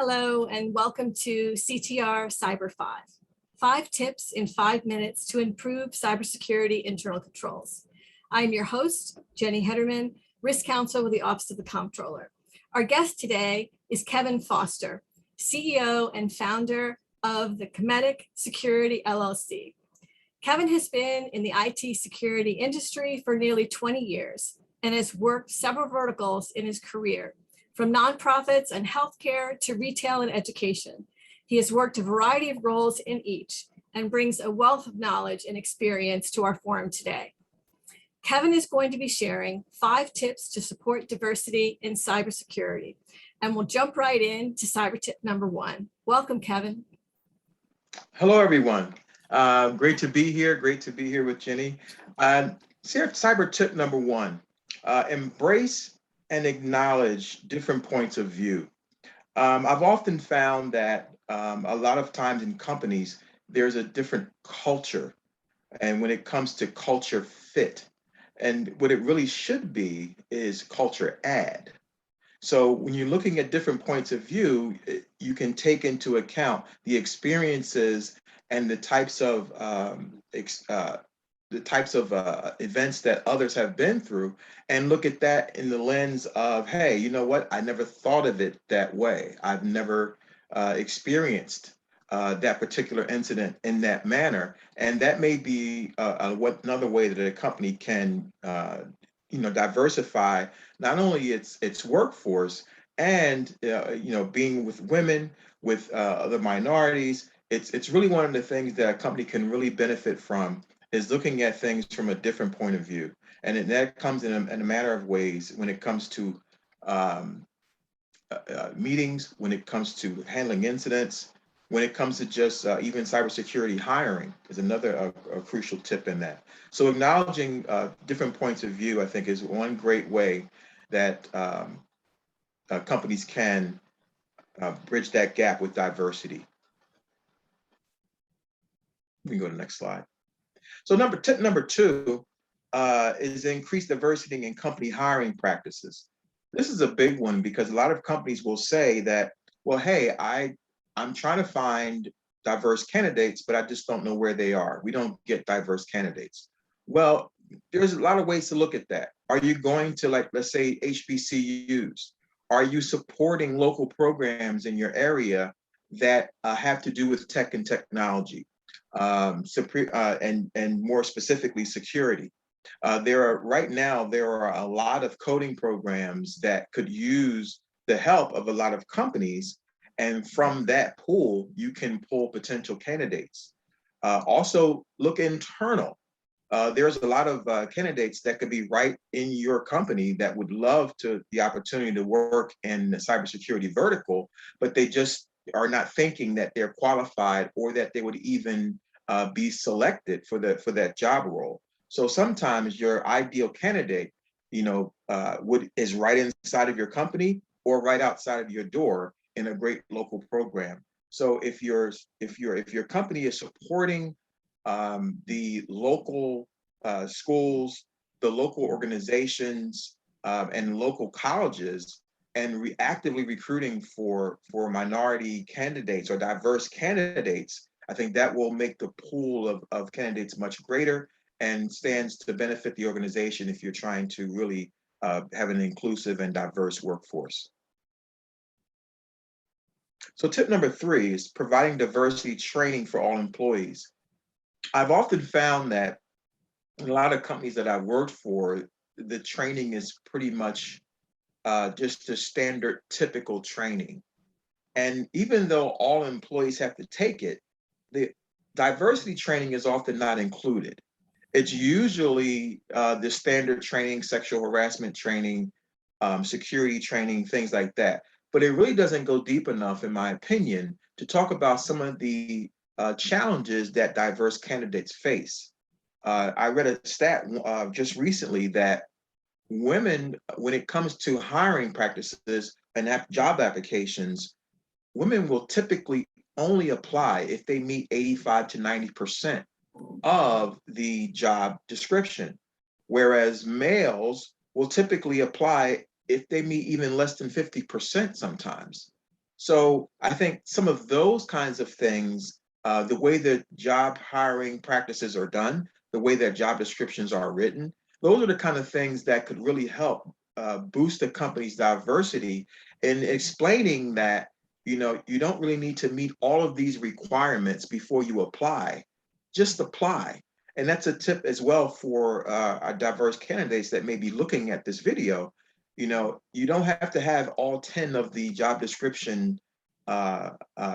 Hello, and welcome to CTR Cyber 5. 5 tips in 5 minutes to improve cybersecurity internal controls. I am your host, Jenny Hederman, Risk Counsel with the Office of the Comptroller. Our guest today is Kevin Foster, CEO and founder of the Kemetiq Security, LLC. Kevin has been in the IT security industry for nearly 20 years and has worked several verticals in his career, from nonprofits and healthcare to retail and education. He has worked a variety of roles in each and brings a wealth of knowledge and experience to our forum today. Kevin is going to be sharing 5 tips to support diversity in cybersecurity, and we'll jump right into cyber tip number 1. Welcome, Kevin. Hello, everyone. Great to be here. Great to be here with Jenny. Cyber tip number 1, embrace and acknowledge different points of view. I've often found that a lot of times in companies, there's a different culture. And when it comes to culture fit, and what it really should be is culture add. So when you're looking at different points of view, you can take into account the experiences and the types of events that others have been through, and look at that in the lens of, hey, you know what? I never thought of it that way. I've never experienced that particular incident in that manner, and that may be another way that a company can, diversify not only its workforce and being with women, with other minorities. It's really one of the things that a company can really benefit from, is looking at things from a different point of view. And that comes in a matter of ways when it comes to meetings, when it comes to handling incidents, when it comes to just even cybersecurity hiring is another crucial tip in that. So acknowledging different points of view, I think, is one great way that companies can bridge that gap with diversity. We can go to the next slide. So tip number 2 is increase diversity in company hiring practices. This is a big one because a lot of companies will say that, well, hey, I'm trying to find diverse candidates, but I just don't know where they are. We don't get diverse candidates. Well, there's a lot of ways to look at that. Are you going to, let's say, HBCUs? Are you supporting local programs in your area that have to do with tech and technology? And more specifically, security. Right now, there are a lot of coding programs that could use the help of a lot of companies. And from that pool, you can pull potential candidates. Also, look internal. There's a lot of candidates that could be right in your company that would love the opportunity to work in the cybersecurity vertical, but they just are not thinking that they're qualified or that they would even be selected for that job role. So sometimes your ideal candidate, is right inside of your company or right outside of your door in a great local program. So if your company is supporting the local schools, the local organizations, and local colleges, and actively recruiting for minority candidates or diverse candidates, I think that will make the pool of candidates much greater and stands to benefit the organization if you're trying to really have an inclusive and diverse workforce. So tip number 3 is providing diversity training for all employees. I've often found that in a lot of companies that I've worked for, the training is pretty much just the standard typical training. And even though all employees have to take it, the diversity training is often not included. It's usually the standard training, sexual harassment training, security training, things like that. But it really doesn't go deep enough, in my opinion, to talk about some of the challenges that diverse candidates face. I read a stat just recently that women, when it comes to hiring practices and job applications, women will typically only apply if they meet 85 to 90% of the job description, whereas males will typically apply if they meet even less than 50% sometimes. So I think some of those kinds of things, the way that job hiring practices are done, the way that job descriptions are written, those are the kind of things that could really help boost the company's diversity in explaining that, you don't really need to meet all of these requirements before you apply. Just apply. And that's a tip as well for our diverse candidates that may be looking at this video. You don't have to have all 10 of the job description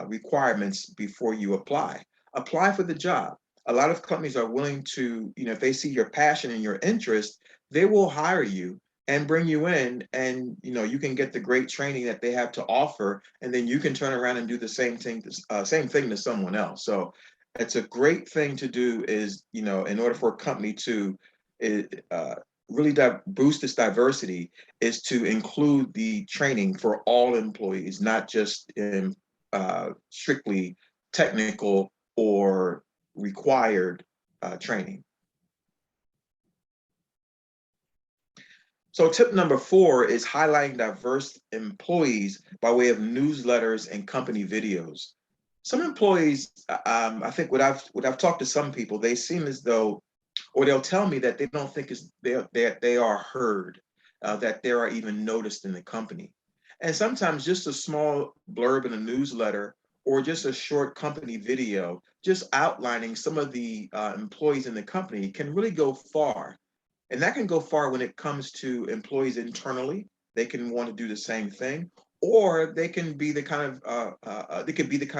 requirements before you apply. Apply for the job. A lot of companies are willing to, if they see your passion and your interest, they will hire you and bring you in, and you can get the great training that they have to offer, and then you can turn around and do the same thing to someone else. So it's a great thing to do, is in order for a company to really boost its diversity, is to include the training for all employees, not just in strictly technical or required training. So tip number 4 is highlighting diverse employees by way of newsletters and company videos. Some employees, I think what I've talked to some people, they seem as though, or they'll tell me that they don't think they are heard, that they are even noticed in the company. And sometimes just a small blurb in a newsletter or just a short company video, just outlining some of the employees in the company, can really go far. And that can go far when it comes to employees internally. They can want to do the same thing, or they can be the kind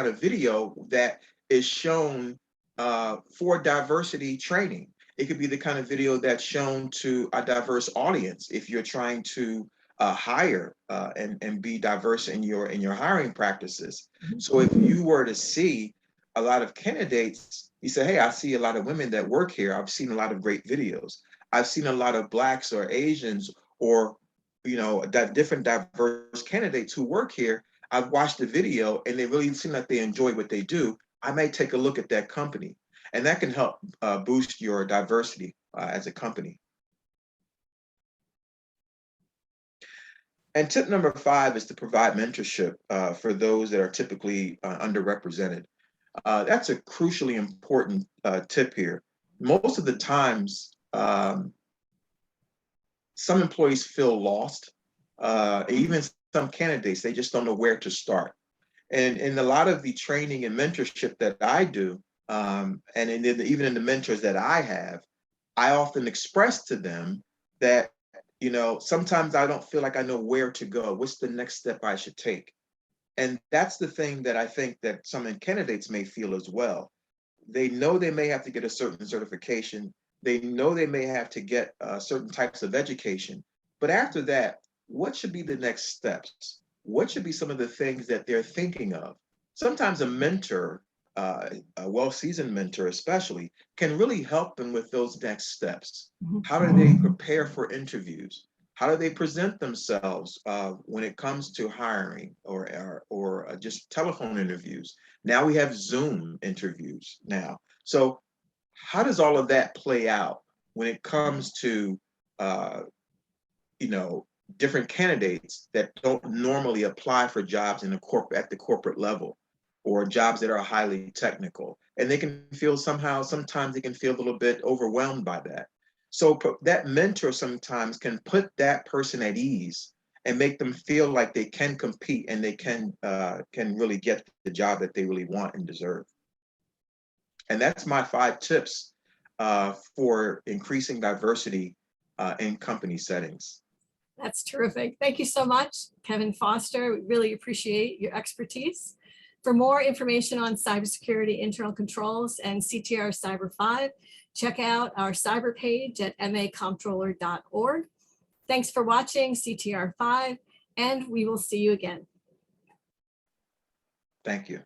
of video that is shown for diversity training. It could be the kind of video that's shown to a diverse audience if you're trying to hire and be diverse in your hiring practices. So if you were to see a lot of candidates, you say, hey, I see a lot of women that work here. I've seen a lot of great videos. I've seen a lot of Blacks or Asians or, different diverse candidates who work here. I've watched the video and they really seem like they enjoy what they do. I may take a look at that company, and that can help boost your diversity as a company. And tip number 5 is to provide mentorship for those that are typically underrepresented. That's a crucially important tip here. Most of the times, some employees feel lost. Even some candidates, they just don't know where to start. And in a lot of the training and mentorship that I do, even in the mentors that I have, I often express to them that, sometimes I don't feel like I know where to go. What's the next step I should take? And that's the thing that I think that some candidates may feel as well. They know they may have to get a certain certification. They know they may have to get certain types of education. But after that, what should be the next steps? What should be some of the things that they're thinking of? Sometimes a mentor, a well-seasoned mentor especially, can really help them with those next steps. How do they prepare for interviews? How do they present themselves when it comes to hiring or just telephone interviews? Now we have Zoom interviews now. So how does all of that play out when it comes to different candidates that don't normally apply for jobs at the corporate level, or jobs that are highly technical, and they can feel sometimes they can feel a little bit overwhelmed by that. So that mentor sometimes can put that person at ease and make them feel like they can compete and they can really get the job that they really want and deserve. And that's my 5 tips for increasing diversity in company settings. That's terrific. Thank you so much, Kevin Foster. We really appreciate your expertise. For more information on cybersecurity internal controls and CTR Cyber 5, check out our cyber page at macomptroller.org. Thanks for watching CTR 5, and we will see you again. Thank you.